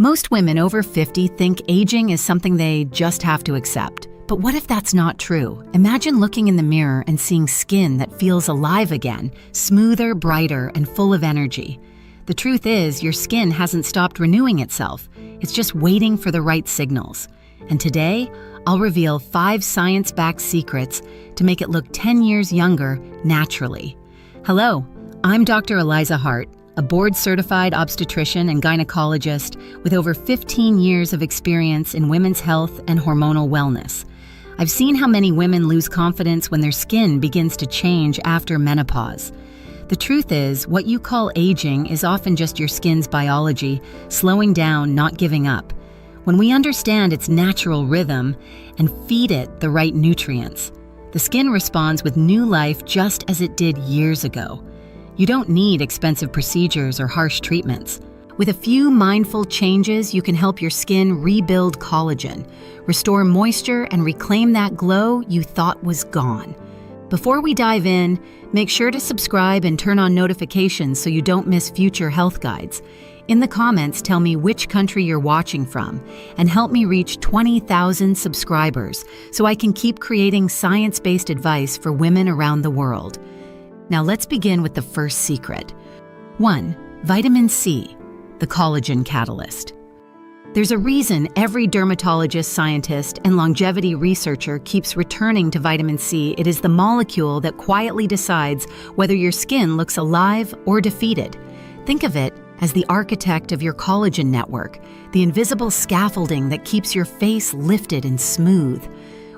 Most women over 50 think aging is something they just have to accept. But what if that's not true? Imagine looking in the mirror and seeing skin that feels alive again, smoother, brighter, and full of energy. The truth is, your skin hasn't stopped renewing itself. It's just waiting for the right signals. And today, I'll reveal 5 science-backed secrets to make it look 10 years younger naturally. Hello, I'm Dr. Eliza Hart, a board-certified obstetrician and gynecologist with over 15 years of experience in women's health and hormonal wellness. I've seen how many women lose confidence when their skin begins to change after menopause. The truth is, what you call aging is often just your skin's biology, slowing down, not giving up. When we understand its natural rhythm and feed it the right nutrients, the skin responds with new life just as it did years ago. You don't need expensive procedures or harsh treatments. With a few mindful changes, you can help your skin rebuild collagen, restore moisture, and reclaim that glow you thought was gone. Before we dive in, make sure to subscribe and turn on notifications so you don't miss future health guides. In the comments, tell me which country you're watching from and help me reach 20,000 subscribers so I can keep creating science-based advice for women around the world. Now let's begin with the first secret. 1. Vitamin C, the collagen catalyst. There's a reason every dermatologist, scientist, and longevity researcher keeps returning to vitamin C. It is the molecule that quietly decides whether your skin looks alive or defeated. Think of it as the architect of your collagen network, the invisible scaffolding that keeps your face lifted and smooth.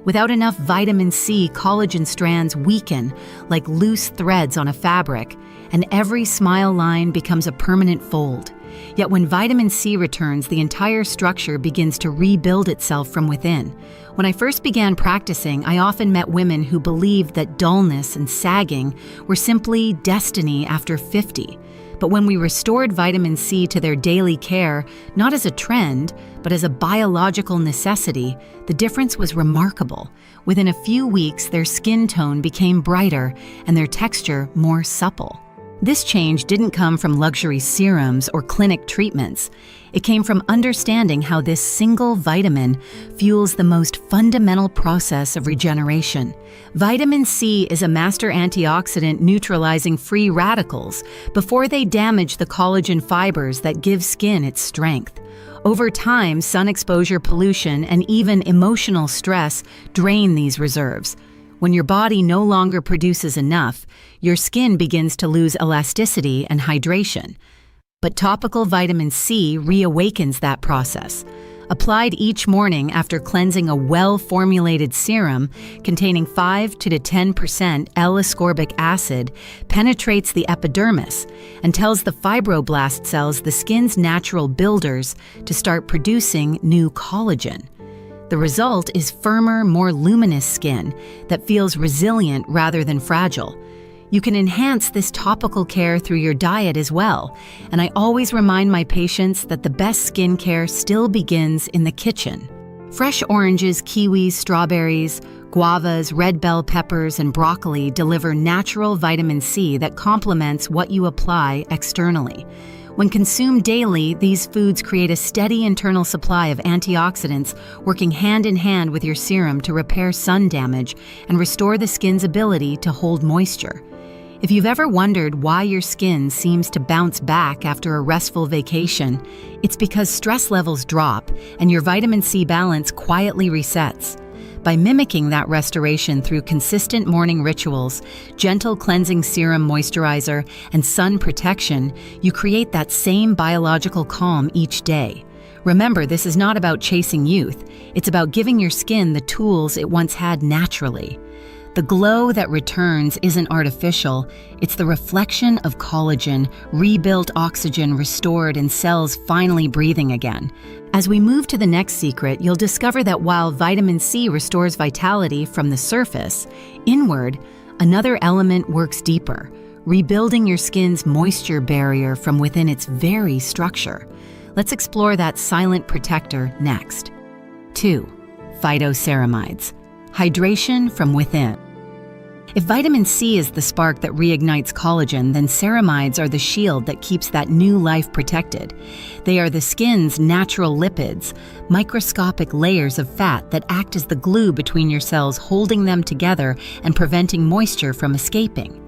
Without enough vitamin C, collagen strands weaken like loose threads on a fabric, and every smile line becomes a permanent fold. Yet when vitamin C returns, the entire structure begins to rebuild itself from within. When I first began practicing, I often met women who believed that dullness and sagging were simply destiny after 50. But when we restored vitamin C to their daily care, not as a trend, but as a biological necessity, the difference was remarkable. Within a few weeks, their skin tone became brighter and their texture more supple. This change didn't come from luxury serums or clinic treatments. It came from understanding how this single vitamin fuels the most fundamental process of regeneration. Vitamin C is a master antioxidant neutralizing free radicals before they damage the collagen fibers that give skin its strength. Over time, sun exposure, pollution, and even emotional stress drain these reserves. When your body no longer produces enough, your skin begins to lose elasticity and hydration. But topical vitamin C reawakens that process. Applied each morning after cleansing a well-formulated serum containing 5 to 10% L-ascorbic acid penetrates the epidermis and tells the fibroblast cells, the skin's natural builders, to start producing new collagen. The result is firmer, more luminous skin that feels resilient rather than fragile. You can enhance this topical care through your diet as well, and I always remind my patients that the best skincare still begins in the kitchen. Fresh oranges, kiwis, strawberries, guavas, red bell peppers, and broccoli deliver natural vitamin C that complements what you apply externally. When consumed daily, these foods create a steady internal supply of antioxidants working hand in hand with your serum to repair sun damage and restore the skin's ability to hold moisture. If you've ever wondered why your skin seems to bounce back after a restful vacation, it's because stress levels drop and your vitamin C balance quietly resets. By mimicking that restoration through consistent morning rituals, gentle cleansing serum moisturizer, and sun protection, you create that same biological calm each day. Remember, this is not about chasing youth. It's about giving your skin the tools it once had naturally. The glow that returns isn't artificial. It's the reflection of collagen, rebuilt oxygen restored, and cells finally breathing again. As we move to the next secret, you'll discover that while vitamin C restores vitality from the surface, inward, another element works deeper, rebuilding your skin's moisture barrier from within its very structure. Let's explore that silent protector next. 2. Phytoceramides. Hydration from within. If vitamin C is the spark that reignites collagen, then ceramides are the shield that keeps that new life protected. They are the skin's natural lipids, microscopic layers of fat that act as the glue between your cells, holding them together and preventing moisture from escaping.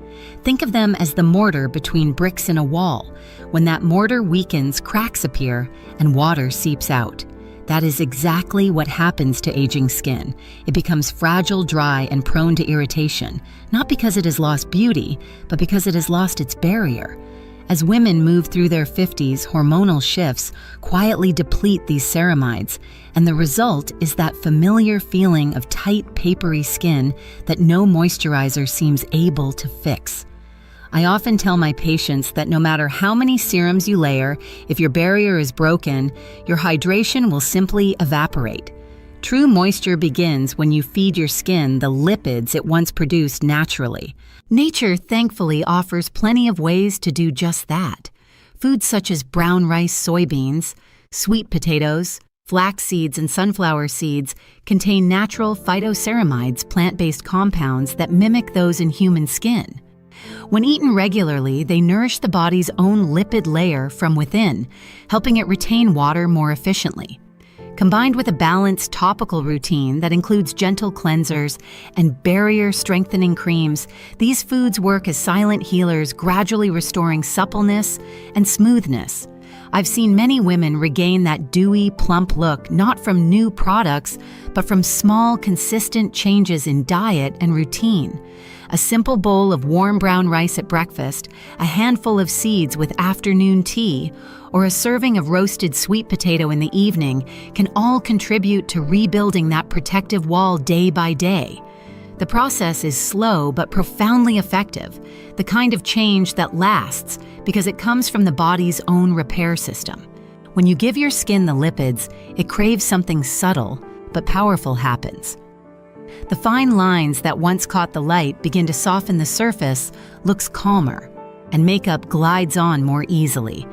Think of them as the mortar between bricks in a wall. When that mortar weakens, cracks appear and water seeps out. That is exactly what happens to aging skin. It becomes fragile, dry, and prone to irritation, not because it has lost beauty, but because it has lost its barrier. As women move through their 50s, hormonal shifts quietly deplete these ceramides, and the result is that familiar feeling of tight, papery skin that no moisturizer seems able to fix. I often tell my patients that no matter how many serums you layer, if your barrier is broken, your hydration will simply evaporate. True moisture begins when you feed your skin the lipids it once produced naturally. Nature, thankfully, offers plenty of ways to do just that. Foods such as brown rice, soybeans, sweet potatoes, flax seeds, and sunflower seeds contain natural phytoceramides, plant-based compounds that mimic those in human skin. When eaten regularly, they nourish the body's own lipid layer from within, helping it retain water more efficiently. Combined with a balanced topical routine that includes gentle cleansers and barrier-strengthening creams, these foods work as silent healers, gradually restoring suppleness and smoothness. I've seen many women regain that dewy, plump look not from new products, but from small, consistent changes in diet and routine. A simple bowl of warm brown rice at breakfast, a handful of seeds with afternoon tea, or a serving of roasted sweet potato in the evening can all contribute to rebuilding that protective wall day by day. The process is slow but profoundly effective, the kind of change that lasts because it comes from the body's own repair system. When you give your skin the lipids, it craves something subtle but powerful happens. The fine lines that once caught the light begin to soften the surface, looks calmer, and makeup glides on more easily.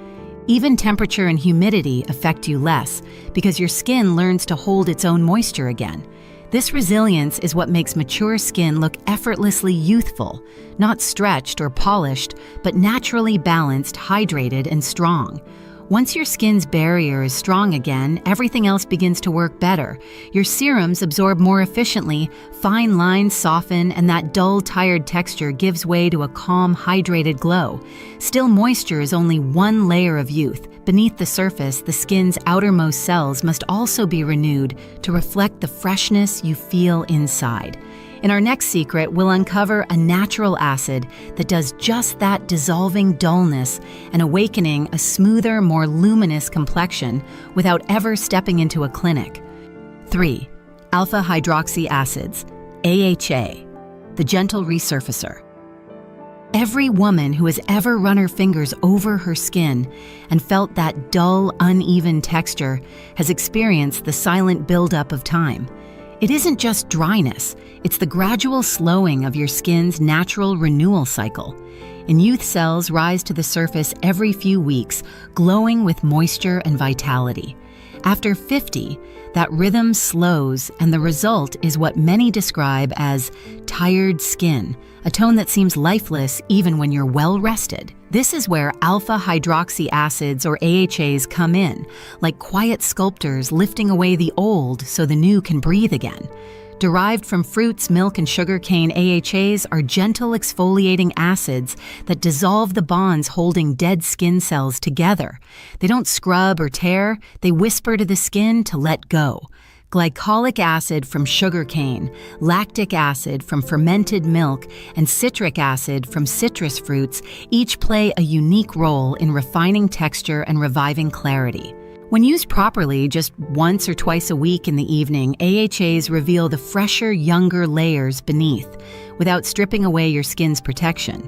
Even temperature and humidity affect you less because your skin learns to hold its own moisture again. This resilience is what makes mature skin look effortlessly youthful, not stretched or polished, but naturally balanced, hydrated, and strong. Once your skin's barrier is strong again, everything else begins to work better. Your serums absorb more efficiently, fine lines soften, and that dull, tired texture gives way to a calm, hydrated glow. Still, moisture is only one layer of youth. Beneath the surface, the skin's outermost cells must also be renewed to reflect the freshness you feel inside. In our next secret, we'll uncover a natural acid that does just that, dissolving dullness and awakening a smoother, more luminous complexion without ever stepping into a clinic. 3. Alpha-hydroxy acids, AHA, the gentle resurfacer. Every woman who has ever run her fingers over her skin and felt that dull, uneven texture has experienced the silent buildup of time. It isn't just dryness, it's the gradual slowing of your skin's natural renewal cycle. And youth cells rise to the surface every few weeks, glowing with moisture and vitality. After 50, that rhythm slows, and the result is what many describe as tired skin, a tone that seems lifeless even when you're well rested. This is where alpha-hydroxy acids, or AHAs, come in, like quiet sculptors lifting away the old so the new can breathe again. Derived from fruits, milk, and sugarcane, AHAs are gentle exfoliating acids that dissolve the bonds holding dead skin cells together. They don't scrub or tear, they whisper to the skin to let go. Glycolic acid from sugarcane, lactic acid from fermented milk, and citric acid from citrus fruits each play a unique role in refining texture and reviving clarity. When used properly, just once or twice a week in the evening, AHAs reveal the fresher, younger layers beneath, without stripping away your skin's protection.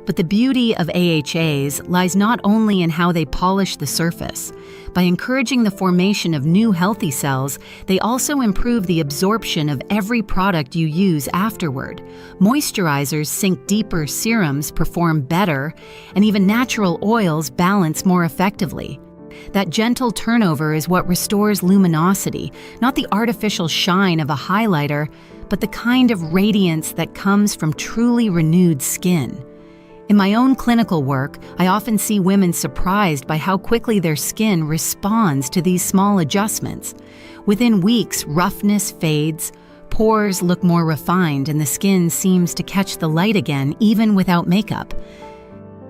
But the beauty of AHAs lies not only in how they polish the surface. By encouraging the formation of new healthy cells, they also improve the absorption of every product you use afterward. Moisturizers sink deeper, serums perform better, and even natural oils balance more effectively. That gentle turnover is what restores luminosity, not the artificial shine of a highlighter, but the kind of radiance that comes from truly renewed skin. In my own clinical work, I often see women surprised by how quickly their skin responds to these small adjustments. Within weeks, roughness fades, pores look more refined, and the skin seems to catch the light again, even without makeup.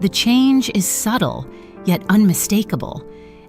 The change is subtle, yet unmistakable,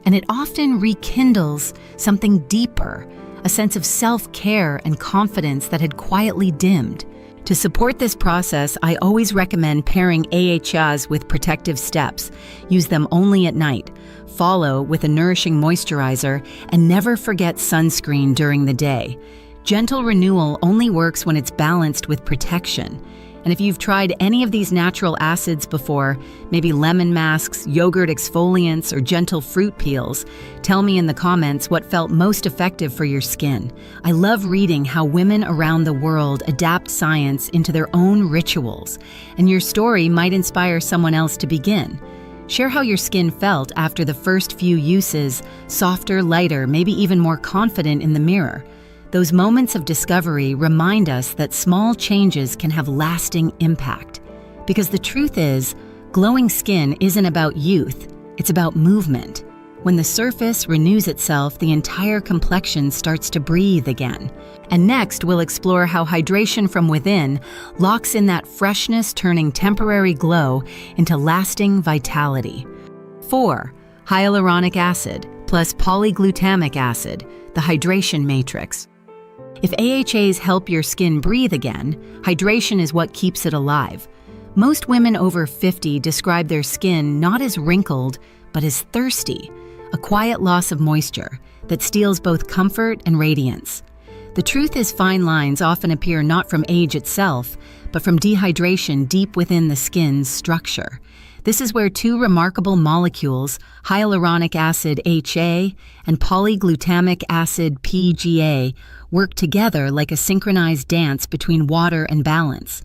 and it often rekindles something deeper, a sense of self-care and confidence that had quietly dimmed. To support this process, I always recommend pairing AHAs with protective steps. Use them only at night. Follow with a nourishing moisturizer, and never forget sunscreen during the day. Gentle renewal only works when it's balanced with protection. And if you've tried any of these natural acids before, maybe lemon masks, yogurt exfoliants, or gentle fruit peels, tell me in the comments what felt most effective for your skin. I love reading how women around the world adapt science into their own rituals, and your story might inspire someone else to begin. Share how your skin felt after the first few uses, softer, lighter, maybe even more confident in the mirror. Those moments of discovery remind us that small changes can have lasting impact. Because the truth is, glowing skin isn't about youth, it's about movement. When the surface renews itself, the entire complexion starts to breathe again. And next, we'll explore how hydration from within locks in that freshness, turning temporary glow into lasting vitality. 4. Hyaluronic acid plus polyglutamic acid, the hydration matrix. If AHAs help your skin breathe again, hydration is what keeps it alive. Most women over 50 describe their skin not as wrinkled, but as thirsty, a quiet loss of moisture that steals both comfort and radiance. The truth is, fine lines often appear not from age itself, but from dehydration deep within the skin's structure. This is where two remarkable molecules, hyaluronic acid HA and polyglutamic acid PGA, work together like a synchronized dance between water and balance.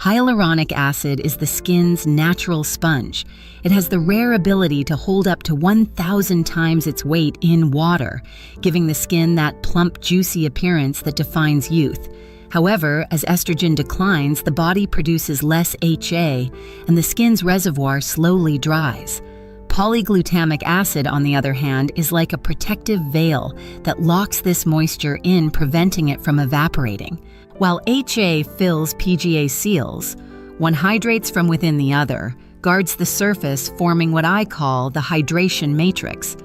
Hyaluronic acid is the skin's natural sponge. It has the rare ability to hold up to 1,000 times its weight in water, giving the skin that plump, juicy appearance that defines youth. However, as estrogen declines, the body produces less HA, and the skin's reservoir slowly dries. Polyglutamic acid, on the other hand, is like a protective veil that locks this moisture in, preventing it from evaporating. While HA fills PGA seals, one hydrates from within the other, guards the surface, forming what I call the hydration matrix.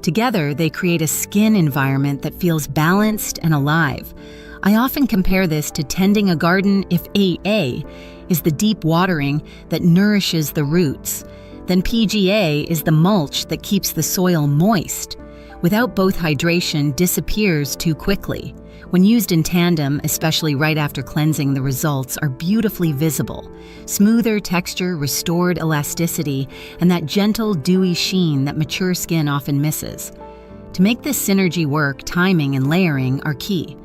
Together, they create a skin environment that feels balanced and alive. I often compare this to tending a garden. If AA is the deep watering that nourishes the roots, then PGA is the mulch that keeps the soil moist. Without both, hydration disappears too quickly. When used in tandem, especially right after cleansing, the results are beautifully visible. Smoother texture, restored elasticity, and that gentle, dewy sheen that mature skin often misses. To make this synergy work, timing and layering are key.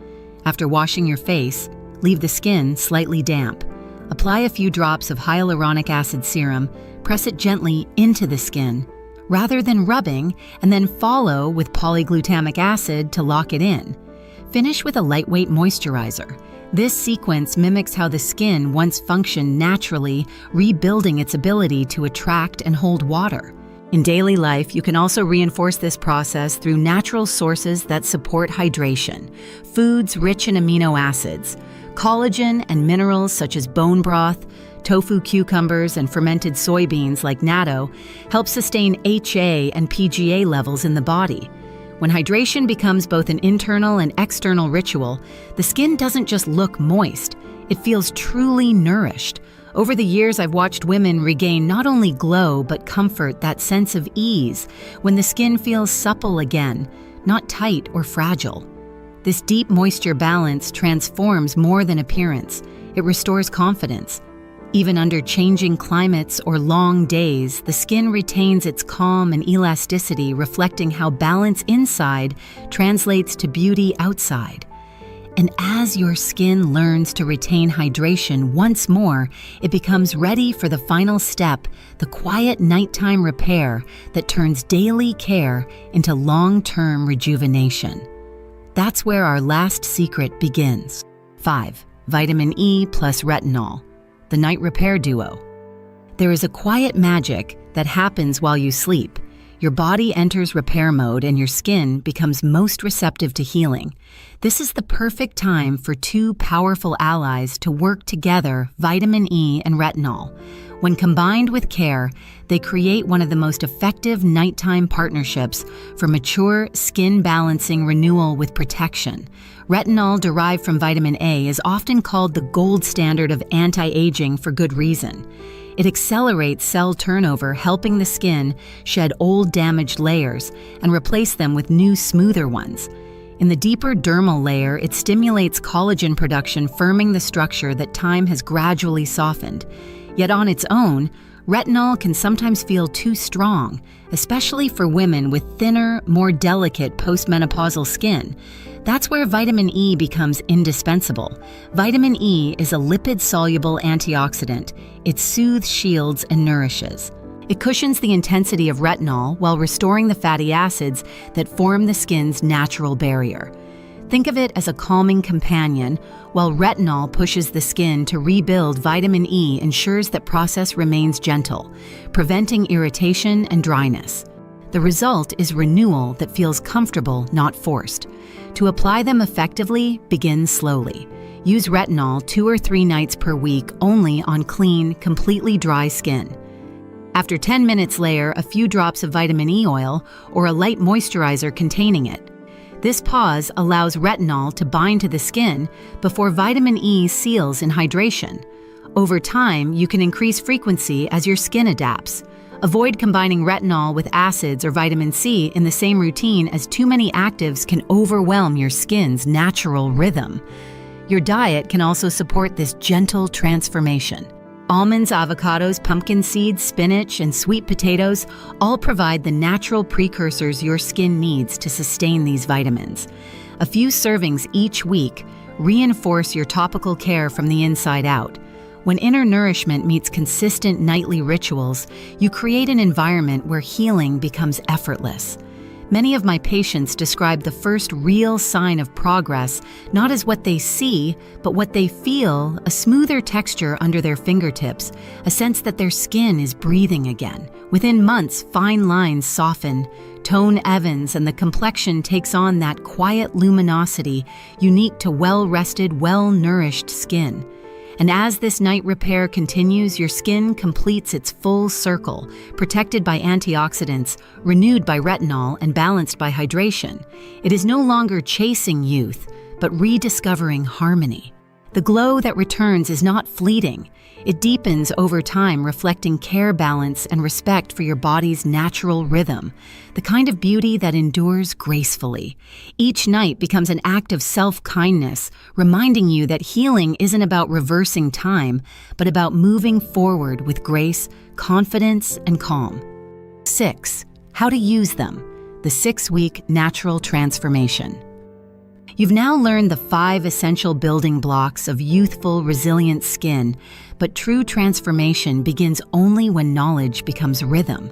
After washing your face, leave the skin slightly damp. Apply a few drops of hyaluronic acid serum, press it gently into the skin, rather than rubbing, and then follow with polyglutamic acid to lock it in. Finish with a lightweight moisturizer. This sequence mimics how the skin once functioned naturally, rebuilding its ability to attract and hold water. In daily life, you can also reinforce this process through natural sources that support hydration. Foods rich in amino acids, collagen, and minerals such as bone broth, tofu, cucumbers, and fermented soybeans like natto help sustain HA and PGA levels in the body. When hydration becomes both an internal and external ritual, the skin doesn't just look moist, it feels truly nourished. Over the years, I've watched women regain not only glow, but comfort, that sense of ease, when the skin feels supple again, not tight or fragile. This deep moisture balance transforms more than appearance. It restores confidence. Even under changing climates or long days, the skin retains its calm and elasticity, reflecting how balance inside translates to beauty outside. And as your skin learns to retain hydration once more, it becomes ready for the final step, the quiet nighttime repair that turns daily care into long-term rejuvenation. That's where our last secret begins. 5. vitamin E plus retinol, the night repair duo. There is a quiet magic that happens while you sleep. Your body enters repair mode and your skin becomes most receptive to healing. This is the perfect time for two powerful allies to work together, vitamin E and retinol. When combined with care, they create one of the most effective nighttime partnerships for mature, skin-balancing renewal with protection. Retinol derived from vitamin A is often called the gold standard of anti-aging for good reason. It accelerates cell turnover, helping the skin shed old damaged layers and replace them with new, smoother ones. In the deeper dermal layer, it stimulates collagen production, firming the structure that time has gradually softened. Yet on its own, retinol can sometimes feel too strong, especially for women with thinner, more delicate postmenopausal skin. That's where vitamin E becomes indispensable. Vitamin E is a lipid-soluble antioxidant. It soothes, shields, and nourishes. It cushions the intensity of retinol while restoring the fatty acids that form the skin's natural barrier. Think of it as a calming companion, while retinol pushes the skin to rebuild. Vitamin E ensures that process remains gentle, preventing irritation and dryness. The result is renewal that feels comfortable, not forced. To apply them effectively, begin slowly. Use retinol 2 or 3 nights per week only on clean, completely dry skin. After 10 minutes, layer a few drops of vitamin E oil or a light moisturizer containing it. This pause allows retinol to bind to the skin before vitamin E seals in hydration. Over time, you can increase frequency as your skin adapts. Avoid combining retinol with acids or vitamin C in the same routine, as too many actives can overwhelm your skin's natural rhythm. Your diet can also support this gentle transformation. Almonds, avocados, pumpkin seeds, spinach, and sweet potatoes all provide the natural precursors your skin needs to sustain these vitamins. A few servings each week reinforce your topical care from the inside out. When inner nourishment meets consistent nightly rituals, you create an environment where healing becomes effortless. Many of my patients describe the first real sign of progress not as what they see, but what they feel: a smoother texture under their fingertips, a sense that their skin is breathing again. Within months, fine lines soften, tone evens, and the complexion takes on that quiet luminosity unique to well-rested, well-nourished skin. And as this night repair continues, your skin completes its full circle, protected by antioxidants, renewed by retinol, and balanced by hydration. It is no longer chasing youth, but rediscovering harmony. The glow that returns is not fleeting. It deepens over time, reflecting care, balance, and respect for your body's natural rhythm, the kind of beauty that endures gracefully. Each night becomes an act of self-kindness, reminding you that healing isn't about reversing time, but about moving forward with grace, confidence, and calm. 6. How to use them. The 6-week natural transformation. You've now learned the 5 essential building blocks of youthful, resilient skin, but true transformation begins only when knowledge becomes rhythm.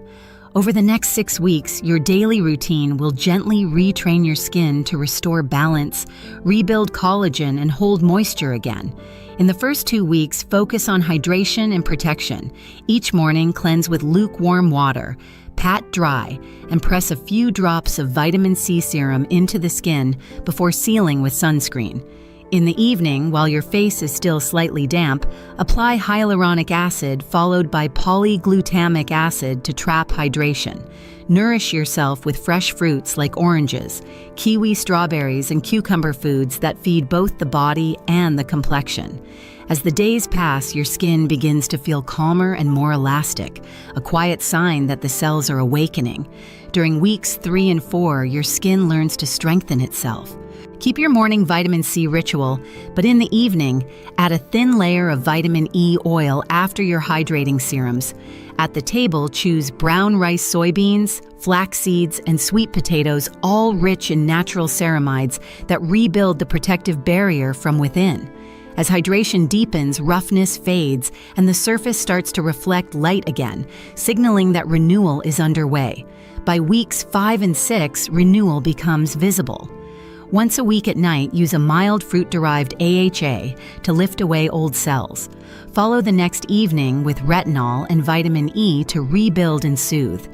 Over the next 6 weeks, your daily routine will gently retrain your skin to restore balance, rebuild collagen, and hold moisture again. In the first 2 weeks, focus on hydration and protection. Each morning, cleanse with lukewarm water. Pat dry, and press a few drops of vitamin C serum into the skin before sealing with sunscreen. In the evening, while your face is still slightly damp, apply hyaluronic acid followed by polyglutamic acid to trap hydration. Nourish yourself with fresh fruits like oranges, kiwi, strawberries, and cucumber foods that feed both the body and the complexion. As the days pass, your skin begins to feel calmer and more elastic, a quiet sign that the cells are awakening. During weeks 3 and 4, your skin learns to strengthen itself. Keep your morning vitamin C ritual, but in the evening, add a thin layer of vitamin E oil after your hydrating serums. At the table, choose brown rice, soybeans, flax seeds, and sweet potatoes, all rich in natural ceramides that rebuild the protective barrier from within. As hydration deepens, roughness fades, and the surface starts to reflect light again, signaling that renewal is underway. By weeks 5 and 6, renewal becomes visible. Once a week at night, use a mild fruit-derived AHA to lift away old cells. Follow the next evening with retinol and vitamin E to rebuild and soothe.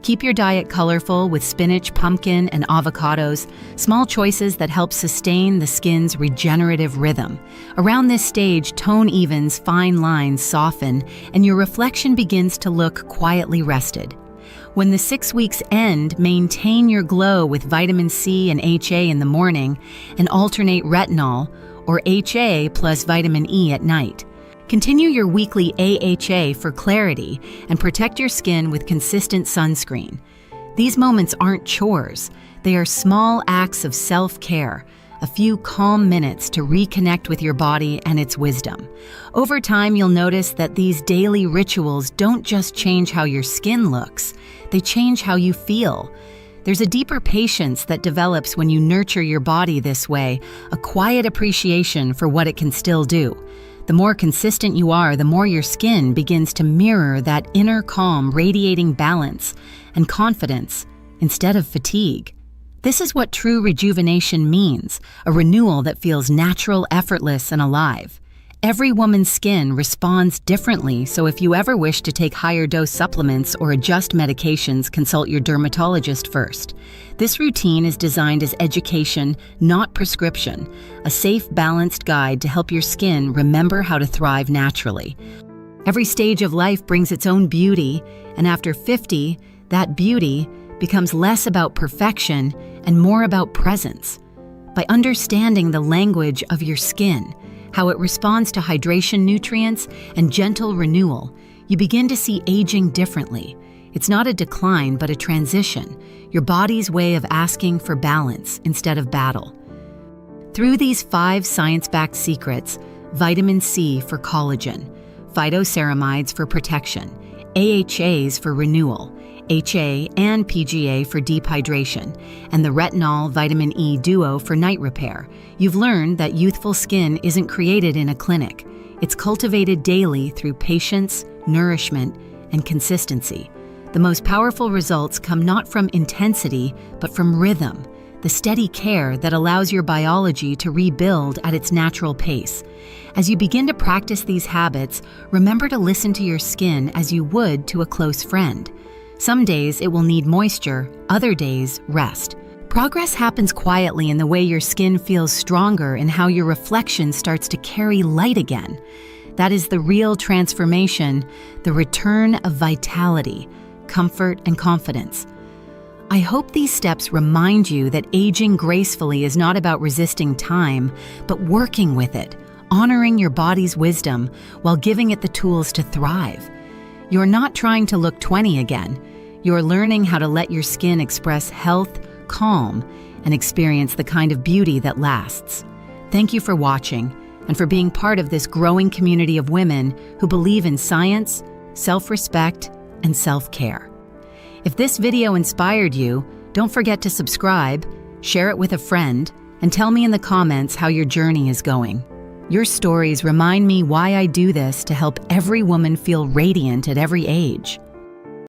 Keep your diet colorful with spinach, pumpkin, and avocados, small choices that help sustain the skin's regenerative rhythm. Around this stage, tone evens, fine lines soften, and your reflection begins to look quietly rested. When the 6 weeks end, maintain your glow with vitamin C and HA in the morning and alternate retinol or HA plus vitamin E at night. Continue your weekly AHA for clarity and protect your skin with consistent sunscreen. These moments aren't chores. They are small acts of self-care, a few calm minutes to reconnect with your body and its wisdom. Over time, you'll notice that these daily rituals don't just change how your skin looks, they change how you feel. There's a deeper patience that develops when you nurture your body this way, a quiet appreciation for what it can still do. The more consistent you are, the more your skin begins to mirror that inner calm, radiating balance and confidence instead of fatigue. This is what true rejuvenation means, a renewal that feels natural, effortless, and alive. Every woman's skin responds differently, so if you ever wish to take higher dose supplements or adjust medications, consult your dermatologist first. This routine is designed as education, not prescription, a safe, balanced guide to help your skin remember how to thrive naturally. Every stage of life brings its own beauty, and after 50, that beauty becomes less about perfection and more about presence. By understanding the language of your skin, how it responds to hydration, nutrients, and gentle renewal, you begin to see aging differently. It's not a decline, but a transition, your body's way of asking for balance instead of battle. Through these 5 science-backed secrets, vitamin C for collagen, phytoceramides for protection, AHAs for renewal, HA and PGA for deep hydration, and the retinol vitamin E duo for night repair, you've learned that youthful skin isn't created in a clinic. It's cultivated daily through patience, nourishment, and consistency. The most powerful results come not from intensity, but from rhythm, the steady care that allows your biology to rebuild at its natural pace. As you begin to practice these habits, remember to listen to your skin as you would to a close friend. Some days it will need moisture, other days rest. Progress happens quietly in the way your skin feels stronger and how your reflection starts to carry light again. That is the real transformation, the return of vitality, comfort, and confidence. I hope these steps remind you that aging gracefully is not about resisting time, but working with it, honoring your body's wisdom while giving it the tools to thrive. You're not trying to look 20 again. You're learning how to let your skin express health, calm, and experience the kind of beauty that lasts. Thank you for watching and for being part of this growing community of women who believe in science, self-respect, and self-care. If this video inspired you, don't forget to subscribe, share it with a friend, and tell me in the comments how your journey is going. Your stories remind me why I do this to help every woman feel radiant at every age.